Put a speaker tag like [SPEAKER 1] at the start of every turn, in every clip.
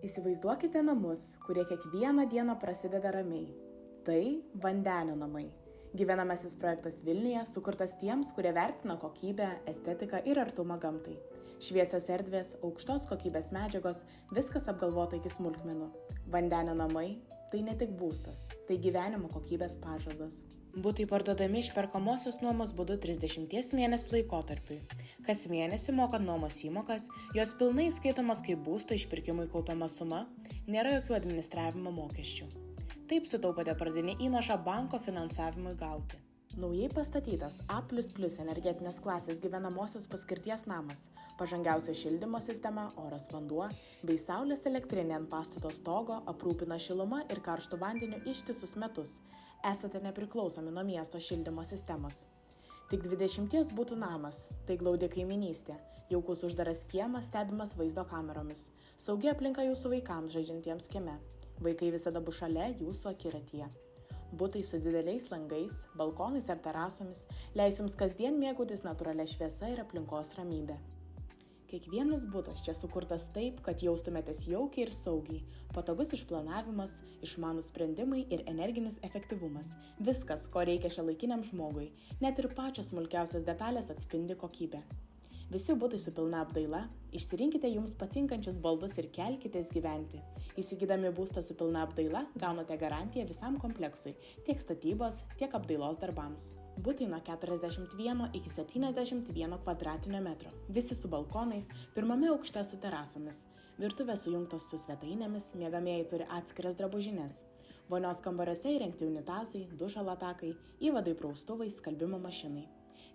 [SPEAKER 1] Įsivaizduokite namus, kurie kiekvieną dieną prasideda ramiai. Tai Vandenio namai. Gyvenamasis projektas Vilniuje sukurtas tiems, kurie vertina kokybę, estetiką ir artumą gamtai. Šviesios erdvės, aukštos kokybės medžiagos, viskas apgalvota iki smulkmenų. Vandenio namai – tai ne tik būstas, tai gyvenimo kokybės pažadas. Butai parduodami išperkamosios nuomos būdu 30 mėnesių laikotarpiui. Kas mėnesį mokant nuomos įmokas, jos pilnai skaitomos kaip būsto išpirkimui kaupiama suma, nėra jokių administravimo mokesčių. Taip sutaupote pradinį įnašą banko finansavimui gauti. Naujai pastatytas A++ energetinės klasės gyvenamosios paskirties namas, pažangiausia šildymo sistema, oras vanduo bei saulės elektrinė ant pastato stogo aprūpina šiluma ir karštu vandeniu ištisus metus. Esate nepriklausomi nuo miesto šildymo sistemos. Tik 20 butų namas, tai glaudi kaiminystė, jaukus uždaras kiemas stebimas vaizdo kameromis, saugi aplinka jūsų vaikams žaidžiantiems kieme. Vaikai visada bus šalia jūsų akiratyje. Butai su dideliais langais, balkonais ar terasomis leis jums kasdien mėgautis natūralia šviesa ir aplinkos ramybė. Kiekvienas butas čia sukurtas taip, kad jaustumėtės jaukiai ir saugiai, patogus išplanavimas, išmanūs sprendimai ir energinis efektyvumas. Viskas, ko reikia šiuolaikiniam žmogui, net ir pačios smulkiausios detalės atspindi kokybę. Visi butai su pilna apdaila, išsirinkite jums patinkančius baldus ir kelkitės gyventi. Įsigydami būstą su pilna apdaila, gaunate garantiją visam kompleksui, tiek statybos, tiek apdailos darbams. Butai nuo 41 iki 71 kvadratinio metro, visi su balkonais, pirmame aukšte su terasomis. Virtuvės sujungtos su svetainėmis, miegamieji turi atskiras drabužines. Vonios kambariuose įrengti unitazai, dušo latakai, įvadai praustuvai, skalbimo mašinai.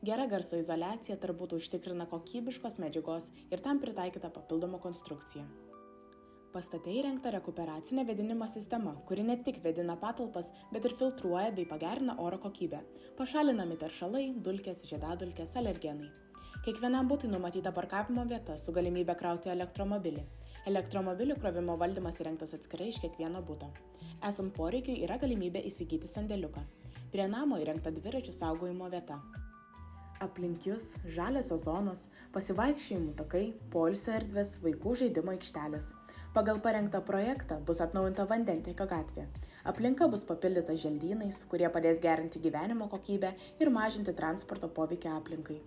[SPEAKER 1] Gera garso izoliacija tarp butų užtikrina kokybiškos medžiagos ir tam pritaikyta papildoma konstrukcija. Pastate įrengta rekuperacinė vėdinimo sistema, kuri ne tik vėdina patalpas, bet ir filtruoja bei pagerina oro kokybę. Pašalinami teršalai, dulkės, žiedadulkės, alergenai. Kiekvienam butui numatyta parkavimo vieta su galimybė krauti elektromobilį. Elektromobilių krovimo valdymas įrengtas atskirai iš kiekvieno buto. Esant poreikiui yra galimybė įsigyti sandėliuką. Prie namo įrengta dviračių saugojimo vieta. Aplink jūs žaliosios zonos, pasivaikščiojimų takai, poilsio erdvės, vaikų žaidimo aikštelės. Pagal parengtą projektą bus atnaujinta vandentiekio gatvė. Aplinka bus papildyta želdynais, kurie padės gerinti gyvenimo kokybę ir mažinti transporto poveikį aplinkai.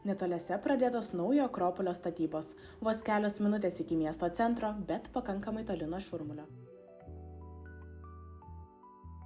[SPEAKER 1] Netoliese pradėtos naujo Akropolio statybos, vos kelios minutės iki miesto centro, bet pakankamai toli nuo šurmulio.